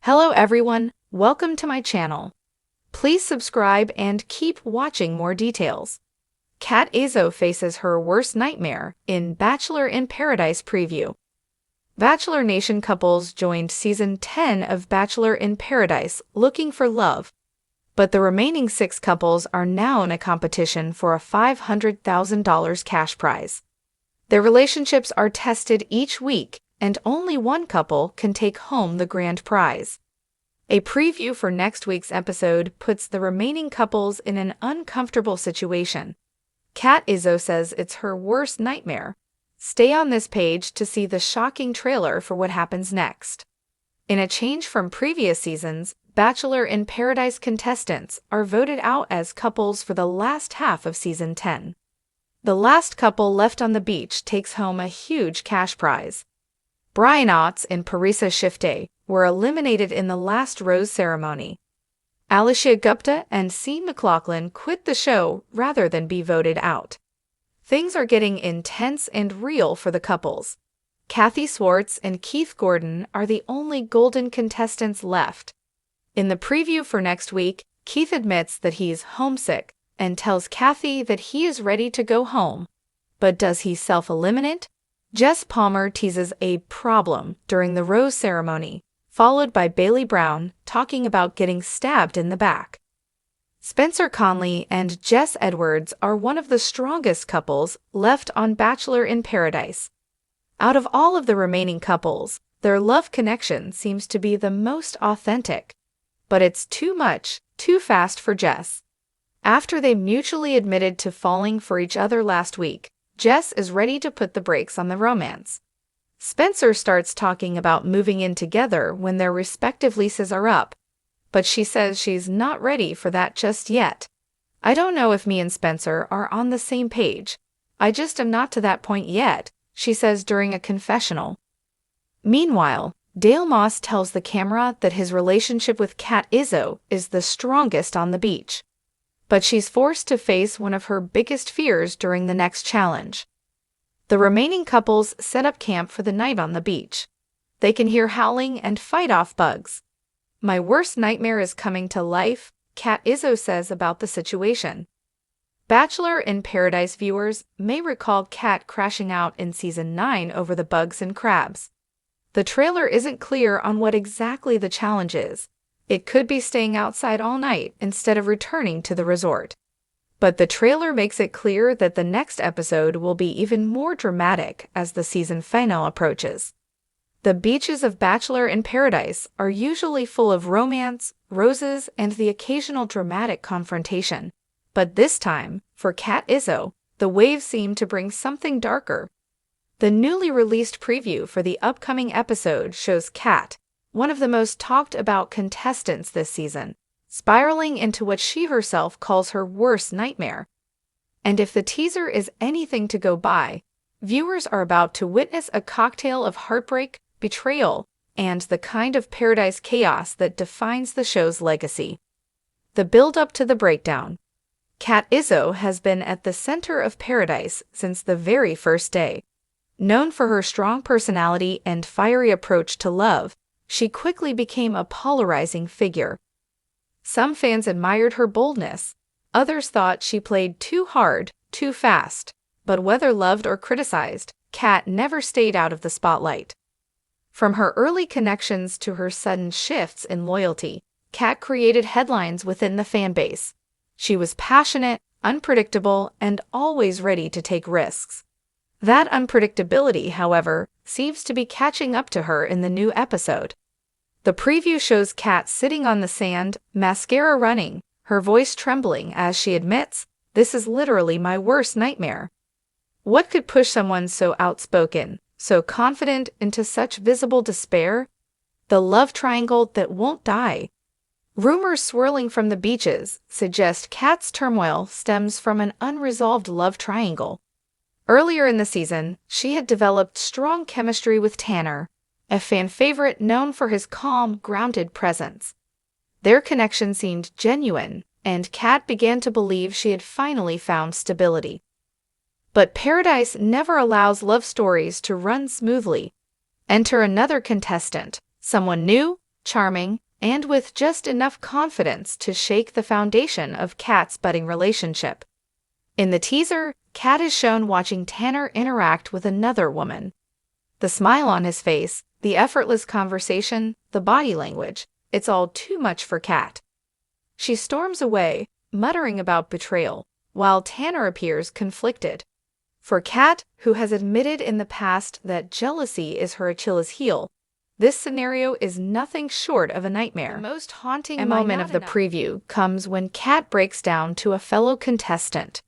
Hello everyone, welcome to my channel. Please subscribe and keep watching more details. Kat Izzo faces her worst nightmare in Bachelor in Paradise preview. Bachelor Nation couples joined Season 10 of Bachelor in Paradise looking for love, but the remaining 6 couples are now in a competition for a $500,000 cash prize. Their relationships are tested each week, and only one couple can take home the grand prize. A preview for next week's episode puts the remaining couples in an uncomfortable situation. Kat Izzo says it's her worst nightmare. Stay on this page to see the shocking trailer for what happens next. In a change from previous seasons, Bachelor in Paradise contestants are voted out as couples for the last half of Season 10. The last couple left on the beach takes home a huge cash prize. Brian Otts and Parisa Shifte were eliminated in the last rose ceremony. Alicia Gupta and C. McLaughlin quit the show rather than be voted out. Things are getting intense and real for the couples. Kathy Swartz and Keith Gordon are the only golden contestants left. In the preview for next week, Keith admits that he's homesick and tells Kathy that he is ready to go home. But does he self-eliminate? Jess Palmer teases a problem during the rose ceremony, followed by Bailey Brown talking about getting stabbed in the back. Spencer Conley and Jess Edwards are one of the strongest couples left on Bachelor in Paradise. Out of all of the remaining couples, their love connection seems to be the most authentic. But it's too much, too fast for Jess. After they mutually admitted to falling for each other last week, Jess is ready to put the brakes on the romance. Spencer starts talking about moving in together when their respective leases are up, but she says she's not ready for that just yet. I don't know if me and Spencer are on the same page. I just am not to that point yet, she says during a confessional. Meanwhile, Dale Moss tells the camera that his relationship with Kat Izzo is the strongest on the beach. But she's forced to face one of her biggest fears during the next challenge. The remaining couples set up camp for the night on the beach. They can hear howling and fight off bugs. My worst nightmare is coming to life, Kat Izzo says about the situation. Bachelor in Paradise viewers may recall Kat crashing out in Season 9 over the bugs and crabs. The trailer isn't clear on what exactly the challenge is. It could be staying outside all night instead of returning to the resort. But the trailer makes it clear that the next episode will be even more dramatic as the season finale approaches. The beaches of Bachelor in Paradise are usually full of romance, roses, and the occasional dramatic confrontation. But this time, for Kat Izzo, the waves seem to bring something darker. The newly released preview for the upcoming episode shows Kat, one of the most talked about contestants this season, spiraling into what she herself calls her worst nightmare. And if the teaser is anything to go by, viewers are about to witness a cocktail of heartbreak, betrayal, and the kind of paradise chaos that defines the show's legacy. The build-up to the breakdown. Kat Izzo has been at the center of Paradise since the very first day. Known for her strong personality and fiery approach to love, she quickly became a polarizing figure. Some fans admired her boldness. Others thought she played too hard, too fast. But whether loved or criticized, Kat never stayed out of the spotlight. From her early connections to her sudden shifts in loyalty, Kat created headlines within the fan base. She was passionate, unpredictable, and always ready to take risks. That unpredictability, however, seems to be catching up to her in the new episode. The preview shows Kat sitting on the sand, mascara running, her voice trembling as she admits, "This is literally my worst nightmare." What could push someone so outspoken, so confident into such visible despair? The love triangle that won't die. Rumors swirling from the beaches suggest Kat's turmoil stems from an unresolved love triangle. Earlier in the season, she had developed strong chemistry with Tanner, a fan favorite known for his calm, grounded presence. Their connection seemed genuine, and Kat began to believe she had finally found stability. But Paradise never allows love stories to run smoothly. Enter another contestant, someone new, charming, and with just enough confidence to shake the foundation of Kat's budding relationship. In the teaser, Kat is shown watching Tanner interact with another woman. The smile on his face, the effortless conversation, the body language, it's all too much for Kat. She storms away, muttering about betrayal, while Tanner appears conflicted. For Kat, who has admitted in the past that jealousy is her Achilles heel, this scenario is nothing short of a nightmare. The most haunting moment of the preview comes when Kat breaks down to a fellow contestant.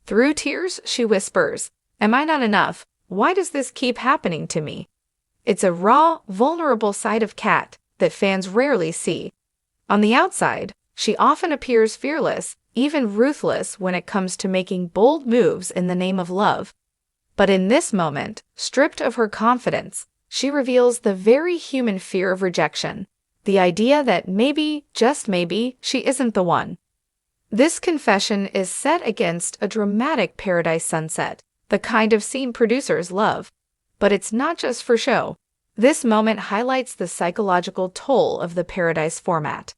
Through tears, she whispers, "Am I not enough? Why does this keep happening to me?" It's a raw, vulnerable side of Kat that fans rarely see. On the outside, she often appears fearless, even ruthless when it comes to making bold moves in the name of love. But in this moment, stripped of her confidence, she reveals the very human fear of rejection, the idea that maybe, just maybe, she isn't the one. This confession is set against a dramatic paradise sunset, the kind of scene producers love. But it's not just for show. This moment highlights the psychological toll of the paradise format.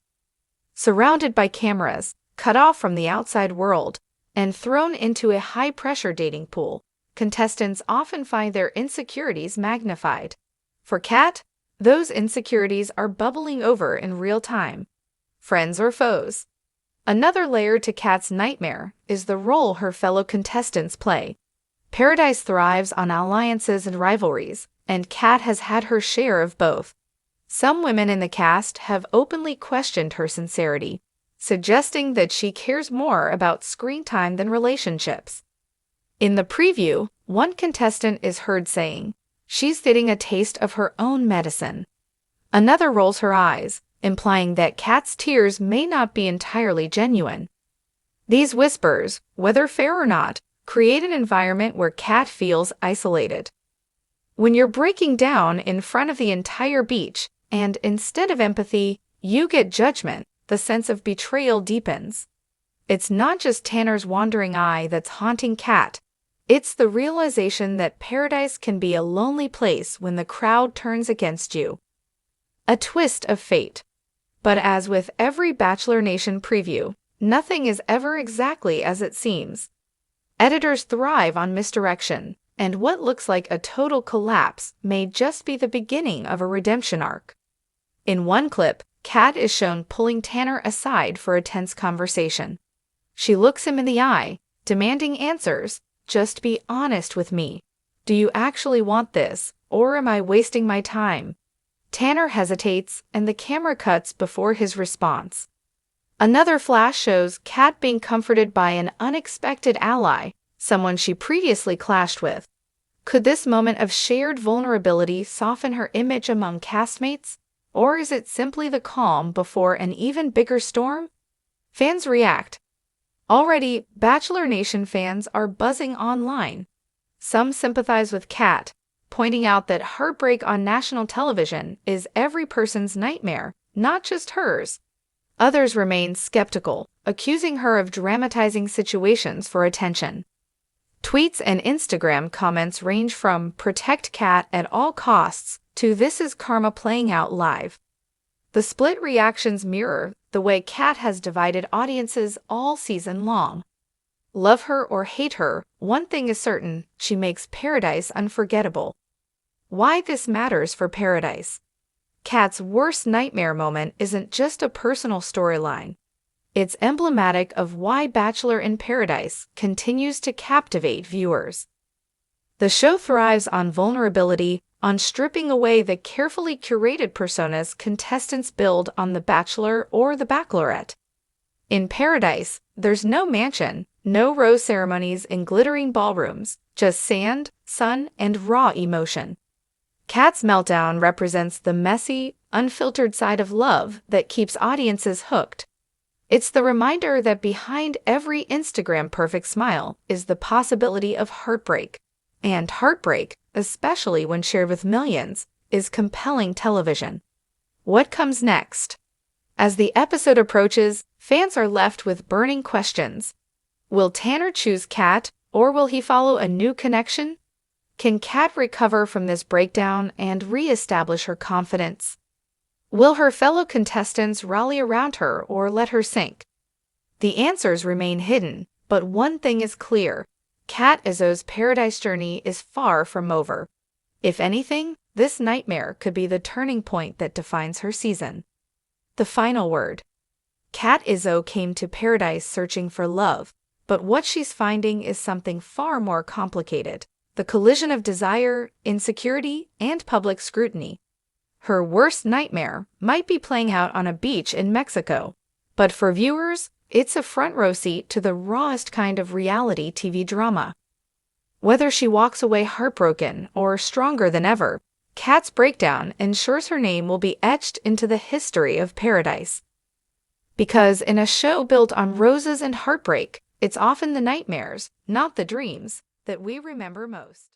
Surrounded by cameras, cut off from the outside world, and thrown into a high-pressure dating pool, contestants often find their insecurities magnified. For Kat, those insecurities are bubbling over in real time. Friends or foes. Another layer to Kat's nightmare is the role her fellow contestants play. Paradise thrives on alliances and rivalries, and Kat has had her share of both. Some women in the cast have openly questioned her sincerity, suggesting that she cares more about screen time than relationships. In the preview, one contestant is heard saying, "She's getting a taste of her own medicine." Another rolls her eyes, implying that Kat's tears may not be entirely genuine. These whispers, whether fair or not, create an environment where Kat feels isolated. When you're breaking down in front of the entire beach, and instead of empathy, you get judgment, the sense of betrayal deepens. It's not just Tanner's wandering eye that's haunting Kat. It's the realization that paradise can be a lonely place when the crowd turns against you. A twist of fate. But as with every Bachelor Nation preview, nothing is ever exactly as it seems. Editors thrive on misdirection, and what looks like a total collapse may just be the beginning of a redemption arc. In one clip, Kat is shown pulling Tanner aside for a tense conversation. She looks him in the eye, demanding answers. "Just be honest with me. Do you actually want this, or am I wasting my time?" Tanner hesitates, and the camera cuts before his response. Another flash shows Kat being comforted by an unexpected ally, someone she previously clashed with. Could this moment of shared vulnerability soften her image among castmates, or is it simply the calm before an even bigger storm? Fans react. Already, Bachelor Nation fans are buzzing online. Some sympathize with Kat, pointing out that heartbreak on national television is every person's nightmare, not just hers. Others remain skeptical, accusing her of dramatizing situations for attention. Tweets and Instagram comments range from "protect Kat at all costs" to "this is karma playing out live." The split reactions mirror the way Kat has divided audiences all season long. Love her or hate her, one thing is certain, she makes paradise unforgettable. Why this matters for paradise? Kat's worst nightmare moment isn't just a personal storyline. It's emblematic of why Bachelor in Paradise continues to captivate viewers. The show thrives on vulnerability, on stripping away the carefully curated personas contestants build on The Bachelor or The Bachelorette. In Paradise, there's no mansion, no rose ceremonies in glittering ballrooms, just sand, sun, and raw emotion. Kat's meltdown represents the messy, unfiltered side of love that keeps audiences hooked. It's the reminder that behind every Instagram perfect smile is the possibility of heartbreak. And heartbreak, especially when shared with millions, is compelling television. What comes next? As the episode approaches, fans are left with burning questions. Will Tanner choose Kat, or will he follow a new connection? Can Kat recover from this breakdown and re-establish her confidence? Will her fellow contestants rally around her or let her sink? The answers remain hidden, but one thing is clear. Cat Izzo's paradise journey is far from over. If anything, this nightmare could be the turning point that defines her season. The final word. Cat Izzo came to paradise searching for love, but what she's finding is something far more complicated. The collision of desire, insecurity, and public scrutiny. Her worst nightmare might be playing out on a beach in Mexico, but for viewers, it's a front row seat to the rawest kind of reality TV drama. Whether she walks away heartbroken or stronger than ever, Kat's breakdown ensures her name will be etched into the history of paradise. Because in a show built on roses and heartbreak, it's often the nightmares, not the dreams, that we remember most.